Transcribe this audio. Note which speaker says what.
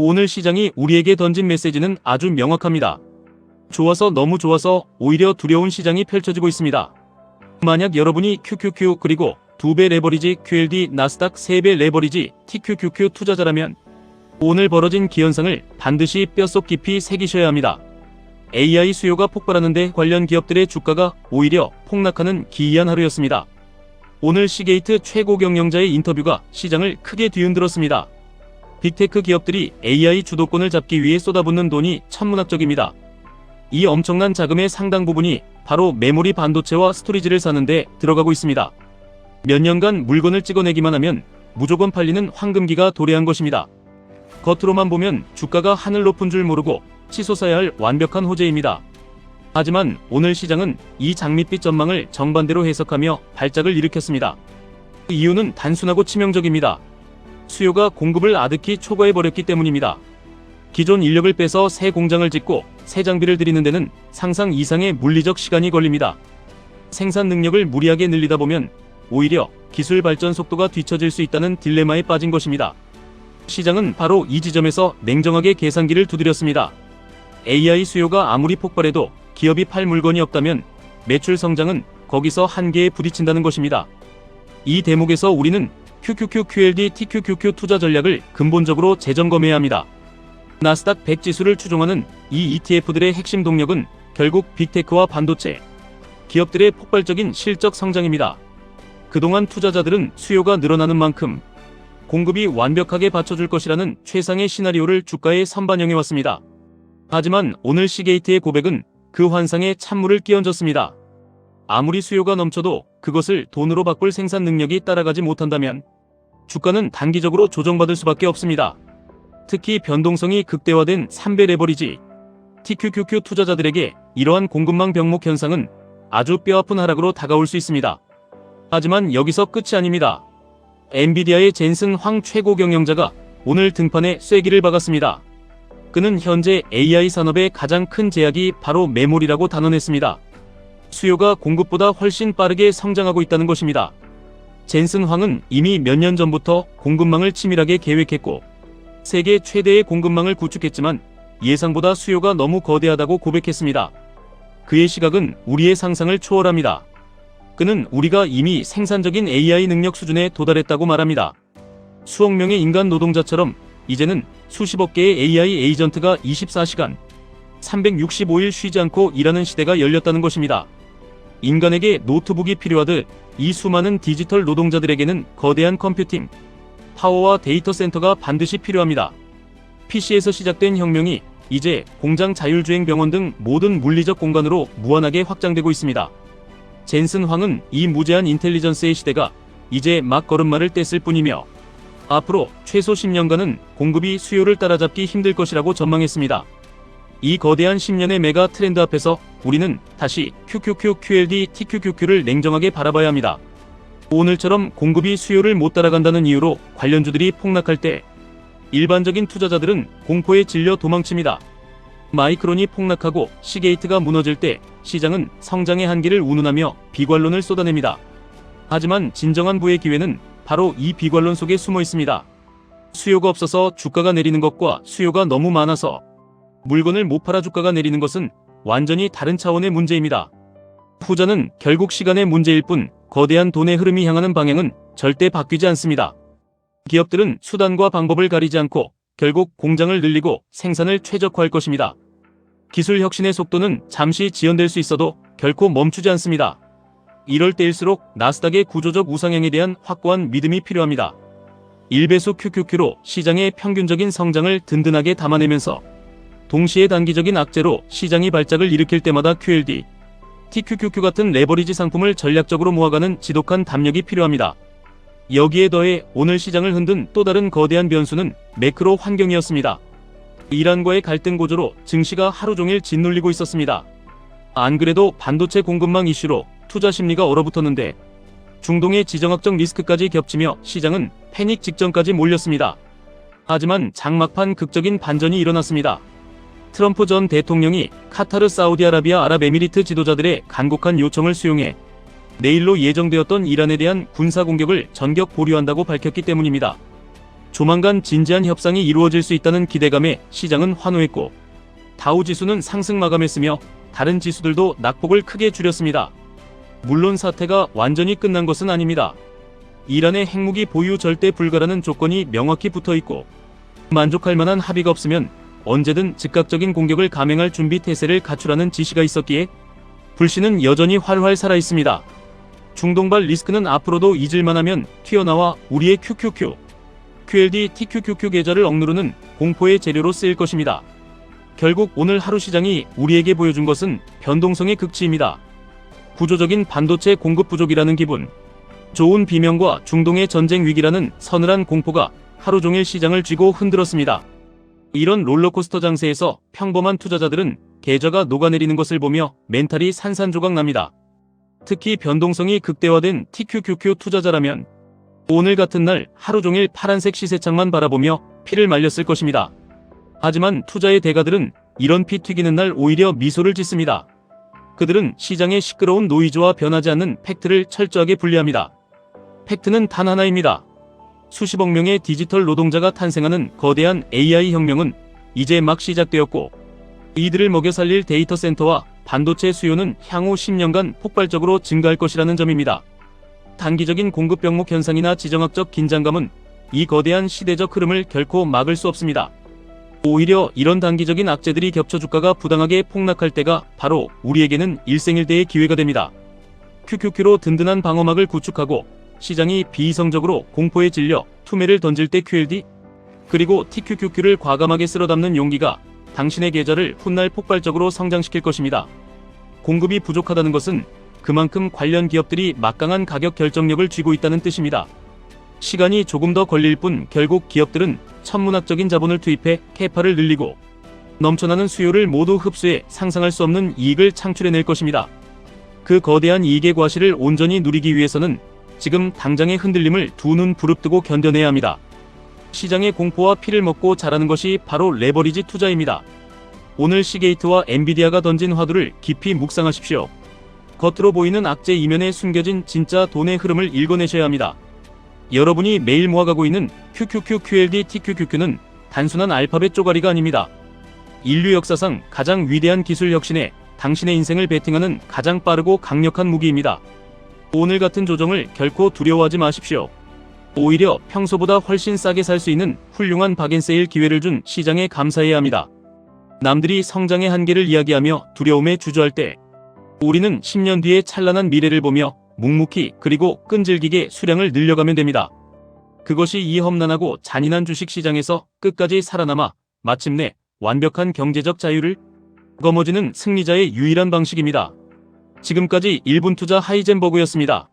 Speaker 1: 오늘 시장이 우리에게 던진 메시지는 아주 명확합니다. 좋아서 너무 좋아서 오히려 두려운 시장이 펼쳐지고 있습니다. 만약 여러분이 QQQ 그리고 2배 레버리지 QLD 나스닥 3배 레버리지 TQQQ 투자자라면 오늘 벌어진 기현상을 반드시 뼛속 깊이 새기셔야 합니다. AI 수요가 폭발하는데 관련 기업들의 주가가 오히려 폭락하는 기이한 하루였습니다. 오늘 시게이트 최고 경영자의 인터뷰가 시장을 크게 뒤흔들었습니다. 빅테크 기업들이 AI 주도권을 잡기 위해 쏟아붓는 돈이 천문학적입니다. 이 엄청난 자금의 상당 부분이 바로 메모리 반도체와 스토리지를 사는데 들어가고 있습니다. 몇 년간 물건을 찍어내기만 하면 무조건 팔리는 황금기가 도래한 것입니다. 겉으로만 보면 주가가 하늘 높은 줄 모르고 치솟아야 할 완벽한 호재입니다. 하지만 오늘 시장은 이 장밋빛 전망을 정반대로 해석하며 발작을 일으켰습니다. 그 이유는 단순하고 치명적입니다. 수요가 공급을 아득히 초과해버렸기 때문입니다. 기존 인력을 빼서 새 공장을 짓고 새 장비를 들이는 데는 상상 이상의 물리적 시간이 걸립니다. 생산 능력을 무리하게 늘리다 보면 오히려 기술 발전 속도가 뒤처질 수 있다는 딜레마에 빠진 것입니다. 시장은 바로 이 지점에서 냉정하게 계산기를 두드렸습니다. AI 수요가 아무리 폭발해도 기업이 팔 물건이 없다면 매출 성장은 거기서 한계에 부딪힌다는 것입니다. 이 대목에서 우리는 QQQ, QLD, TQQQ 투자 전략을 근본적으로 재점검해야 합니다. 나스닥 100 지수를 추종하는 이 ETF들의 핵심 동력은 결국 빅테크와 반도체 기업들의 폭발적인 실적 성장입니다. 그동안 투자자들은 수요가 늘어나는 만큼 공급이 완벽하게 받쳐줄 것이라는 최상의 시나리오를 주가에 선반영해왔습니다. 하지만 오늘 시게이트의 고백은 그 환상에 찬물을 끼얹었습니다. 아무리 수요가 넘쳐도 그것을 돈으로 바꿀 생산 능력이 따라가지 못한다면 주가는 단기적으로 조정받을 수밖에 없습니다. 특히 변동성이 극대화된 3배 레버리지 TQQQ 투자자들에게 이러한 공급망 병목 현상은 아주 뼈아픈 하락으로 다가올 수 있습니다. 하지만 여기서 끝이 아닙니다. 엔비디아의 젠슨 황 최고 경영자가 오늘 등판에 쐐기를 박았습니다. 그는 현재 AI 산업의 가장 큰 제약이 바로 메모리라고 단언했습니다. 수요가 공급보다 훨씬 빠르게 성장하고 있다는 것입니다. 젠슨 황은 이미 몇 년 전부터 공급망을 치밀하게 계획했고 세계 최대의 공급망을 구축했지만 예상보다 수요가 너무 거대하다고 고백했습니다. 그의 시각은 우리의 상상을 초월합니다. 그는 우리가 이미 생산적인 AI 능력 수준에 도달했다고 말합니다. 수억 명의 인간 노동자처럼 이제는 수십억 개의 AI 에이전트가 24시간 365일 쉬지 않고 일하는 시대가 열렸다는 것입니다. 인간에게 노트북이 필요하듯 이 수많은 디지털 노동자들에게는 거대한 컴퓨팅, 파워와 데이터 센터가 반드시 필요합니다. PC에서 시작된 혁명이 이제 공장, 자율주행 병원 등 모든 물리적 공간으로 무한하게 확장되고 있습니다. 젠슨 황은 이 무제한 인텔리전스의 시대가 이제 막 걸음마를 뗐을 뿐이며 앞으로 최소 10년간은 공급이 수요를 따라잡기 힘들 것이라고 전망했습니다. 이 거대한 10년의 메가 트렌드 앞에서 우리는 다시 QQQ, QLD, TQQQ를 냉정하게 바라봐야 합니다. 오늘처럼 공급이 수요를 못 따라간다는 이유로 관련주들이 폭락할 때 일반적인 투자자들은 공포에 질려 도망칩니다. 마이크론이 폭락하고 시게이트가 무너질 때 시장은 성장의 한계를 운운하며 비관론을 쏟아냅니다. 하지만 진정한 부의 기회는 바로 이 비관론 속에 숨어 있습니다. 수요가 없어서 주가가 내리는 것과 수요가 너무 많아서 물건을 못 팔아 주가가 내리는 것은 완전히 다른 차원의 문제입니다. 후자는 결국 시간의 문제일 뿐 거대한 돈의 흐름이 향하는 방향은 절대 바뀌지 않습니다. 기업들은 수단과 방법을 가리지 않고 결국 공장을 늘리고 생산을 최적화할 것입니다. 기술 혁신의 속도는 잠시 지연될 수 있어도 결코 멈추지 않습니다. 이럴 때일수록 나스닥의 구조적 우상향에 대한 확고한 믿음이 필요합니다. 1배수 QQQ로 시장의 평균적인 성장을 든든하게 담아내면서 동시에 단기적인 악재로 시장이 발작을 일으킬 때마다 QLD, TQQQ 같은 레버리지 상품을 전략적으로 모아가는 지독한 담력이 필요합니다. 여기에 더해 오늘 시장을 흔든 또 다른 거대한 변수는 매크로 환경이었습니다. 이란과의 갈등 고조로 증시가 하루 종일 짓눌리고 있었습니다. 안 그래도 반도체 공급망 이슈로 투자 심리가 얼어붙었는데 중동의 지정학적 리스크까지 겹치며 시장은 패닉 직전까지 몰렸습니다. 하지만 장막판 극적인 반전이 일어났습니다. 트럼프 전 대통령이 카타르, 사우디아라비아, 아랍에미리트 지도자들의 간곡한 요청을 수용해 내일로 예정되었던 이란에 대한 군사 공격을 전격 보류한다고 밝혔기 때문입니다. 조만간 진지한 협상이 이루어질 수 있다는 기대감에 시장은 환호했고, 다우 지수는 상승 마감했으며 다른 지수들도 낙폭을 크게 줄였습니다. 물론 사태가 완전히 끝난 것은 아닙니다. 이란의 핵무기 보유 절대 불가라는 조건이 명확히 붙어있고, 만족할 만한 합의가 없으면 언제든 즉각적인 공격을 감행할 준비 태세를 갖추라는 지시가 있었기에 불씨는 여전히 활활 살아있습니다. 중동발 리스크는 앞으로도 잊을만하면 튀어나와 우리의 QLD TQQQ 계좌를 억누르는 공포의 재료로 쓰일 것입니다. 결국 오늘 하루 시장이 우리에게 보여준 것은 변동성의 극치입니다. 구조적인 반도체 공급 부족이라는 기분, 좋은 비명과 중동의 전쟁 위기라는 서늘한 공포가 하루 종일 시장을 쥐고 흔들었습니다. 이런 롤러코스터 장세에서 평범한 투자자들은 계좌가 녹아내리는 것을 보며 멘탈이 산산조각납니다. 특히 변동성이 극대화된 TQQQ 투자자라면 오늘 같은 날 하루 종일 파란색 시세창만 바라보며 피를 말렸을 것입니다. 하지만 투자의 대가들은 이런 피 튀기는 날 오히려 미소를 짓습니다. 그들은 시장의 시끄러운 노이즈와 변하지 않는 팩트를 철저하게 분리합니다. 팩트는 단 하나입니다. 수십억 명의 디지털 노동자가 탄생하는 거대한 AI 혁명은 이제 막 시작되었고, 이들을 먹여 살릴 데이터 센터와 반도체 수요는 향후 10년간 폭발적으로 증가할 것이라는 점입니다. 단기적인 공급 병목 현상이나 지정학적 긴장감은 이 거대한 시대적 흐름을 결코 막을 수 없습니다. 오히려 이런 단기적인 악재들이 겹쳐 주가가 부당하게 폭락할 때가 바로 우리에게는 일생일대의 기회가 됩니다. QQQ로 든든한 방어막을 구축하고 시장이 비이성적으로 공포에 질려 투매를 던질 때 QLD 그리고 TQQQ를 과감하게 쓸어담는 용기가 당신의 계좌를 훗날 폭발적으로 성장시킬 것입니다. 공급이 부족하다는 것은 그만큼 관련 기업들이 막강한 가격 결정력을 쥐고 있다는 뜻입니다. 시간이 조금 더 걸릴 뿐 결국 기업들은 천문학적인 자본을 투입해 캐파를 늘리고 넘쳐나는 수요를 모두 흡수해 상상할 수 없는 이익을 창출해낼 것입니다. 그 거대한 이익의 과실을 온전히 누리기 위해서는 지금 당장의 흔들림을 두 눈 부릅뜨고 견뎌내야 합니다. 시장의 공포와 피를 먹고 자라는 것이 바로 레버리지 투자입니다. 오늘 시게이트와 엔비디아가 던진 화두를 깊이 묵상하십시오. 겉으로 보이는 악재 이면에 숨겨진 진짜 돈의 흐름을 읽어내셔야 합니다. 여러분이 매일 모아가고 있는 QQQ, TQQQ는 단순한 알파벳 쪼가리가 아닙니다. 인류 역사상 가장 위대한 기술 혁신에 당신의 인생을 베팅하는 가장 빠르고 강력한 무기입니다. 오늘 같은 조정을 결코 두려워하지 마십시오. 오히려 평소보다 훨씬 싸게 살 수 있는 훌륭한 박앤세일 기회를 준 시장에 감사해야 합니다. 남들이 성장의 한계를 이야기하며 두려움에 주저할 때 우리는 10년 뒤의 찬란한 미래를 보며 묵묵히 그리고 끈질기게 수량을 늘려가면 됩니다. 그것이 이 험난하고 잔인한 주식시장에서 끝까지 살아남아 마침내 완벽한 경제적 자유를 거머쥐는 승리자의 유일한 방식입니다. 지금까지 1분 투자 하이젠버그였습니다.